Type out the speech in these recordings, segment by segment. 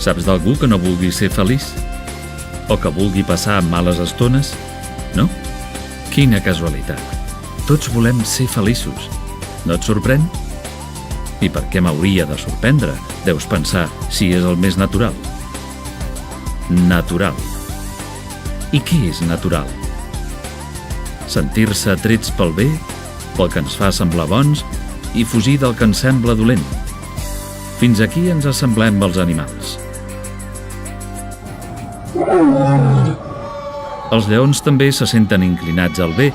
Saps d'algú que no vulgui ser feliç? O que vulgui passar males estones? No? Quina casualitat! Tots volem ser feliços. No et sorprèn? I per què m'hauria de sorprendre? Deus pensar si és el més natural. Natural. I què és natural? Sentir-se atrets pel bé, pel que ens fa semblar bons, i fugir del que ens sembla dolent. Fins aquí ens assemblem als animals. Els lleons també se senten inclinats al bé,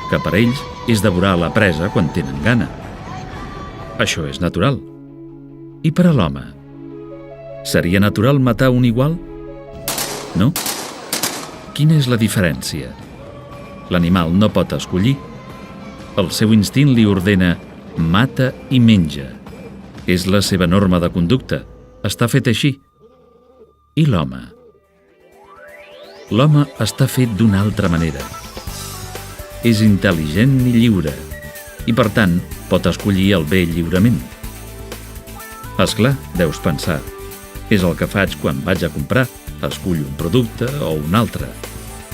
que per ells és devorar la presa quan tenen gana. Això és natural. I per a l'home? Seria natural matar un igual? No? Quina és la diferència? L'animal no pot escollir. El seu instint li ordena mata i menja. És la seva norma de conducta. Està fet així. I l'home? L'home està fet d'una altra manera. És intel·ligent i lliure, i per tant pot escollir el bé lliurement. Esclar, deus pensar, és el que faig quan vaig a comprar, escull un producte o un altre.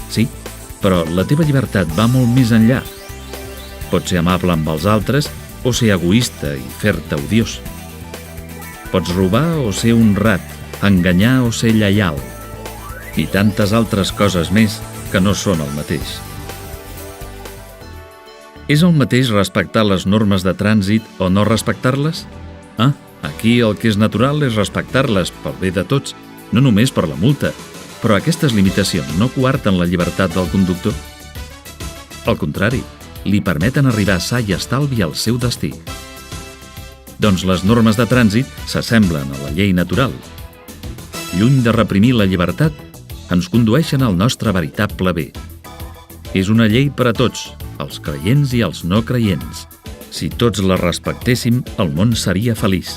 Sí, però la teva llibertat va molt més enllà. Pots ser amable amb els altres o ser egoista i fer-te odiós. Pots robar o ser honrat, enganyar o ser lleial, i tantes altres coses més que no són el mateix. És el mateix respectar les normes de trànsit o no respectar-les? Aquí el que és natural és respectar-les pel bé de tots, no només per la multa, però aquestes limitacions no coarten la llibertat del conductor. Al contrari, li permeten arribar sa i estalvi al seu destí. Doncs les normes de trànsit s'assemblen a la llei natural. Lluny de reprimir la llibertat, ens condueixen al nostre veritable bé. És una llei per a tots, els creients i els no creients. Si tots la respectéssim, el món seria feliç.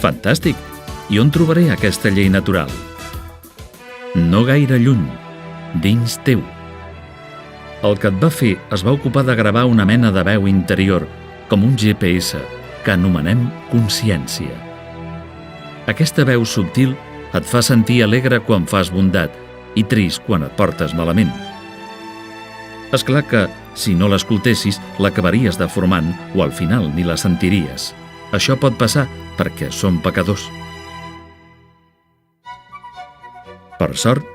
Fantàstic! I on trobaré aquesta llei natural? No gaire lluny, dins teu. El que et va fer es va ocupar de gravar una mena de veu interior, com un GPS, que anomenem consciència. Aquesta veu subtil et fa sentir alegre quan fas bondat i trist quan et portes malament. És clar que, si no l'escoltessis, l'acabaries deformant o al final ni la sentiries. Això pot passar perquè som pecadors. Per sort,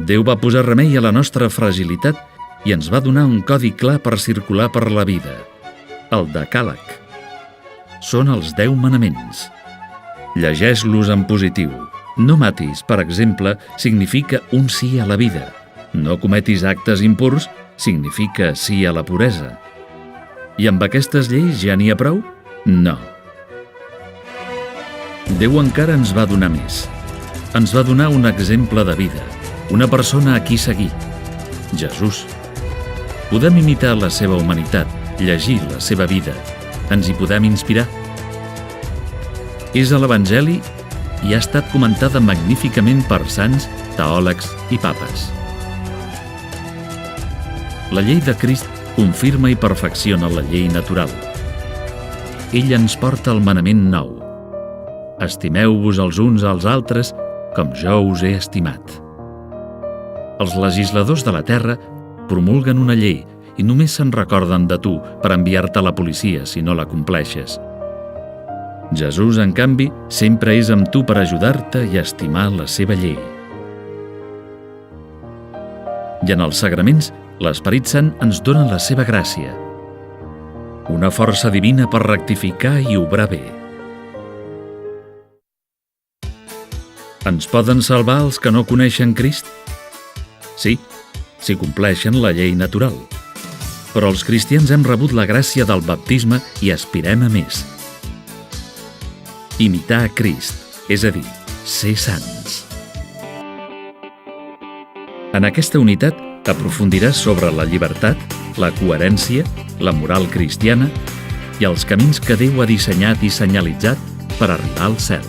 Déu va posar remei a la nostra fragilitat i ens va donar un codi clar per circular per la vida, el Decàleg. Són els 10 manaments. Llegeix-los en positiu. No matis, per exemple, significa un sí a la vida. No cometis actes impurs significa sí a la puresa. I amb aquestes lleis ja n'hi ha prou? No. Déu encara ens va donar més. Ens va donar un exemple de vida, una persona a qui seguir, Jesús. Podem imitar la seva humanitat, llegir la seva vida. Ens hi podem inspirar. És a l'Evangeli i ha estat comentada magníficament per sants, teòlegs i papes. La llei de Crist confirma i perfecciona la llei natural. Ell ens porta el manament nou. Estimeu-vos els uns als altres com jo us he estimat. Els legisladors de la terra promulguen una llei i només se'n recorden de tu per enviar-te a la policia si no la compleixes. Jesús, en canvi, sempre és amb tu per ajudar-te i estimar la seva llei. I en els sagraments, l'Esperit Sant ens dona la seva gràcia, una força divina per rectificar i obrar bé. Ens poden salvar els que no coneixen Crist? Sí, si compleixen la llei natural. Però els cristians hem rebut la gràcia del baptisme i aspirem a més. Imitar a Crist, és a dir, ser sants. En aquesta unitat aprofundiràs sobre la llibertat, la coherència, la moral cristiana i els camins que Déu ha dissenyat i senyalitzat per arribar al cel.